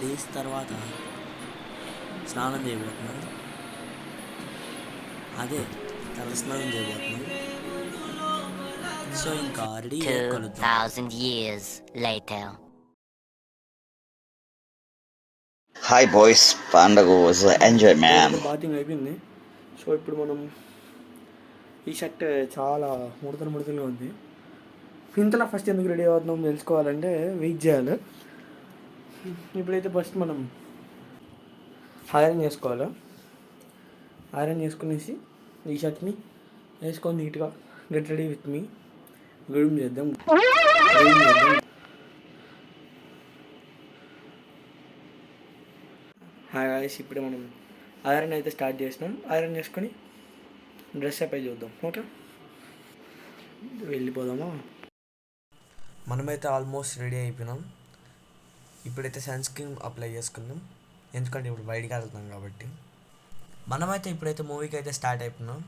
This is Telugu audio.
డేస్ తర్వాత స్నానం చేయబోతున్నాం. అదే తలస్నానం చేయబోతున్నాం. సో ఇంకా రెడీ అయ్యాక కలుద్దాం. 2000 years later. Hi boys, పండగ was enjoy man. బాతింగ్ అయిపోయింది. సో ఇప్పుడు మనం ఈ షర్ట్ చాలా ముడతలుగా ఉంది. ఇంతలా ఫస్ట్ ఎందుకు రెడీ అవుతున్నాం తెలుసుకోవాలంటే వెయిట్ చేయాలి. ఇప్పుడైతే ఫస్ట్ మనం ఐరన్ చేసుకోవాలి. ఐరన్ చేసుకునేసి ఈ షర్ట్ని వేసుకొని నీట్గా get ready with me groom చేద్దాం. హాయ్ గాయ్స్, ఇప్పుడు మనం ఐరన్ అయితే స్టార్ట్ చేసినాం. ఐరన్ చేసుకొని డ్రెస్ అప్ అయి చూద్దాం. ఓకే, వెళ్ళిపోదామా? మనమైతే ఆల్మోస్ట్ రెడీ అయిపోయినాం. ఇప్పుడైతే సన్ స్క్రీన్ అప్లై చేసుకుందాం, ఎందుకంటే ఇప్పుడు బయటికి వెళ్తున్నాం కాబట్టి. మనమైతే ఇప్పుడైతే మూవీకి అయితే స్టార్ట్ అయిపోయినాం.